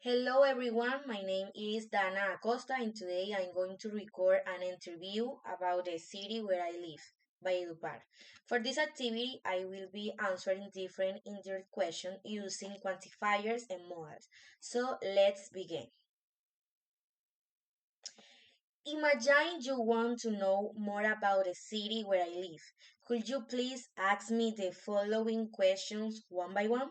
Hello everyone, my name is Dana Acosta and today I'm going to record an interview about the city where I live, Valledupar. For this activity, I will be answering different indirect questions using quantifiers and modals. So let's begin. Imagine you want to know more about the city where I live. Could you please ask me the following questions one by one?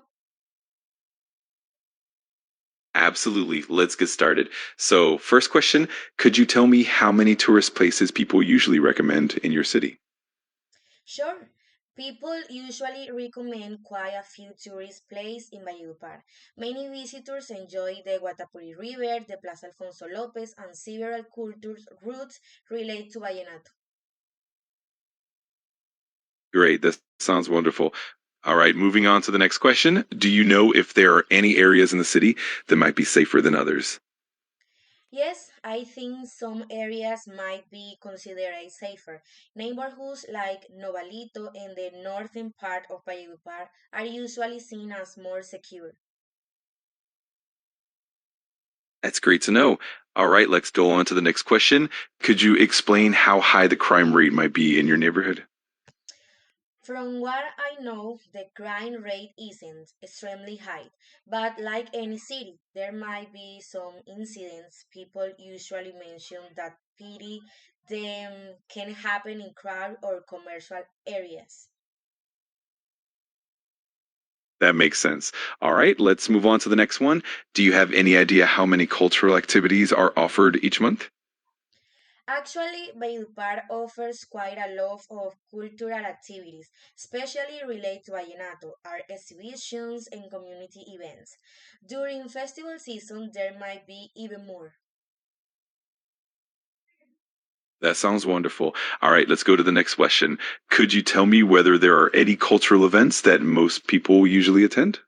Absolutely. Let's get started. So, first question, could you tell me how many tourist places people usually recommend in your city? Sure. People usually recommend quite a few tourist places in Valledupar. Many visitors enjoy the Guatapuri River, the Plaza Alfonso Lopez, and several cultures routes related to Vallenato. Great. That sounds wonderful. All right, moving on to the next question. Do you know if there are any areas in the city that might be safer than others? Yes, I think some areas might be considered safer. Neighborhoods like Novalito and the northern part of Valledupar are usually seen as more secure. That's great to know. All right, let's go on to the next question. Could you explain how high the crime rate might be in your neighborhood? From what I know, the crime rate isn't extremely high, but like any city, there might be some incidents. People usually mention that pity them can happen in crowd or commercial areas. That makes sense. All right, let's move on to the next one. Do you have any idea how many cultural activities are offered each month? Actually, Valledupar offers quite a lot of cultural activities, especially related to Vallenato, art exhibitions, and community events. During festival season, there might be even more. That sounds wonderful. All right, let's go to the next question. Could you tell me whether there are any cultural events that most people usually attend?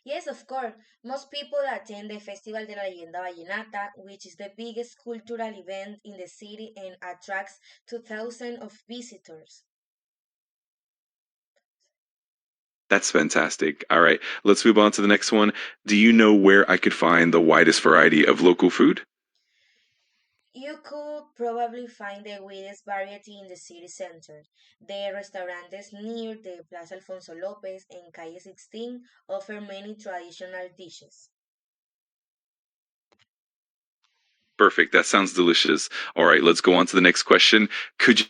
Yes, of course. Most people attend the Festival de la Leyenda Vallenata, which is the biggest cultural event in the city and attracts 2,000 of visitors. That's fantastic. All right, let's move on to the next one. Do you know where I could find the widest variety of local food? You could probably find the widest variety in the city center. The restaurants near the Plaza Alfonso Lopez and Calle 16 offer many traditional dishes. Perfect. That sounds delicious. All right, let's go on to the next question. Could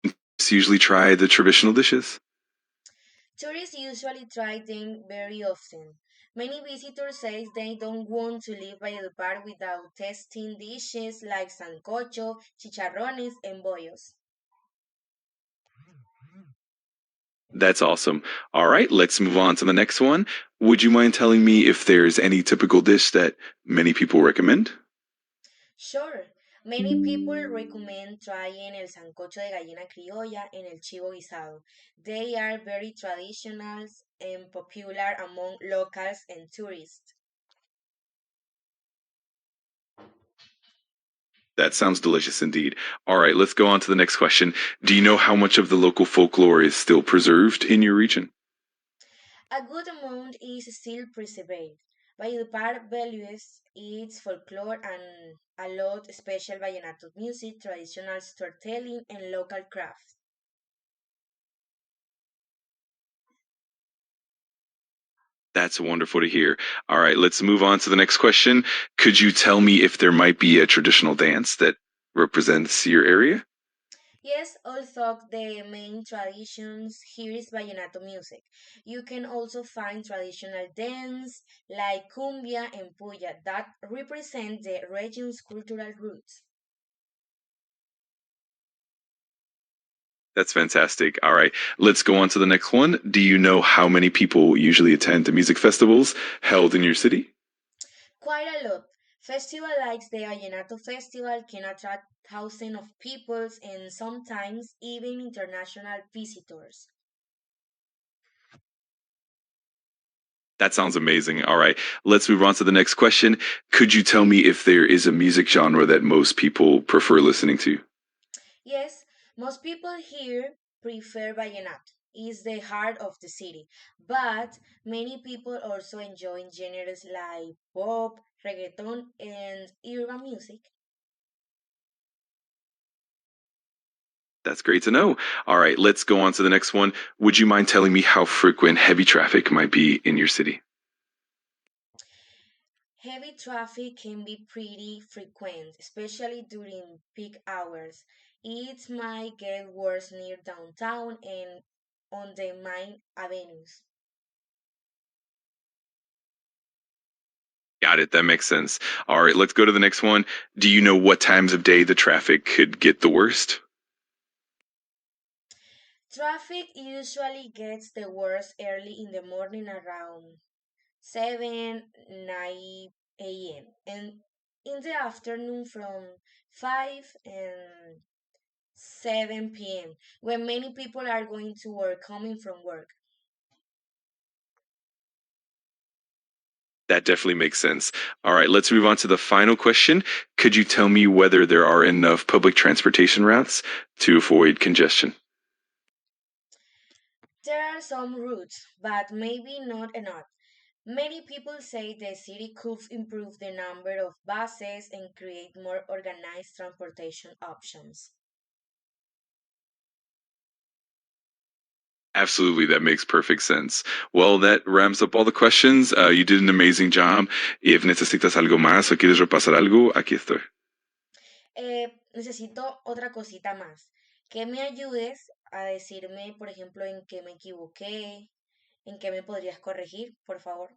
you usually try the traditional dishes? Tourists usually try them very often. Many visitors say they don't want to leave Valledupar without tasting dishes like sancocho, chicharrones, and bollos. That's awesome. All right, let's move on to the next one. Would you mind telling me if there's any typical dish that many people recommend? Sure, many people recommend trying el sancocho de gallina criolla and el chivo guisado. They are very traditional and popular among locals and tourists. That sounds delicious indeed. All right, let's go on to the next question. Do you know how much of the local folklore is still preserved in your region? A good amount is still preserved. Valledupar values its folklore and a lot special vallenato music, traditional storytelling, and local crafts. That's wonderful to hear. All right, let's move on to the next question. Could you tell me if there might be a traditional dance that represents your area? Yes, although the main traditions here is vallenato music. You can also find traditional dance like cumbia and puya that represent the region's cultural roots. That's fantastic. All right, let's go on to the next one. Do you know how many people usually attend the music festivals held in your city? Quite a lot. Festival like the Vallenato Festival can attract thousands of people and sometimes even international visitors. That sounds amazing. All right, let's move on to the next question. Could you tell me if there is a music genre that most people prefer listening to? Yes, most people here prefer vallenato. is the heart of the city, but many people also enjoy genres like pop, reggaeton, and urban music. That's great to know. All right, let's go on to the next one. Would you mind telling me how frequent heavy traffic might be in your city? Heavy traffic can be pretty frequent, especially during peak hours. It might get worse near downtown and on the main avenues. Got it. That makes sense. All right, let's go to the next one. Do you know what times of day the traffic could get the worst? Traffic usually gets the worst early in the morning around 7, 9 a.m. and in the afternoon from 5 and 7 p.m. when many people are going to work, coming from work. That definitely makes sense. All right, let's move on to the final question. Could you tell me whether there are enough public transportation routes to avoid congestion? There are some routes, but maybe not enough. Many people say the city could improve the number of buses and create more organized transportation options. Absolutely, that makes perfect sense. Well, that wraps up all the questions. You did an amazing job. If necesitas algo más o quieres repasar algo, aquí estoy. Necesito otra cosita más. Que me ayudes a decirme, por ejemplo, en qué me equivoqué, en qué me podrías corregir, por favor.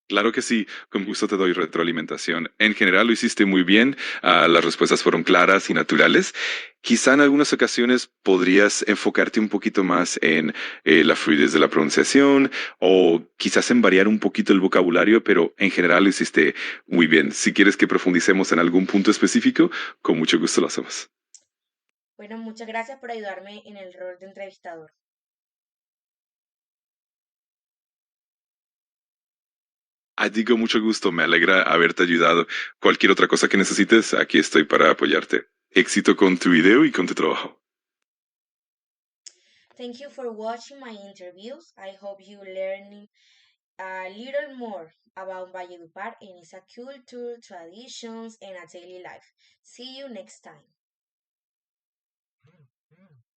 Claro que sí, con gusto te doy retroalimentación. En general lo hiciste muy bien, las respuestas fueron claras y naturales. Quizá en algunas ocasiones podrías enfocarte un poquito más en la fluidez de la pronunciación o quizás en variar un poquito el vocabulario, pero en general lo hiciste muy bien. Si quieres que profundicemos en algún punto específico, con mucho gusto lo hacemos. Bueno, muchas gracias por ayudarme en el rol de entrevistador. A ti con mucho gusto, me alegra haberte ayudado. Cualquier otra cosa que necesites, aquí estoy para apoyarte. Éxito con tu video y con tu trabajo. Thank you for watching my interviews. I hope you learn a little more about Valledupar and its culture, traditions, and a daily life. See you next time.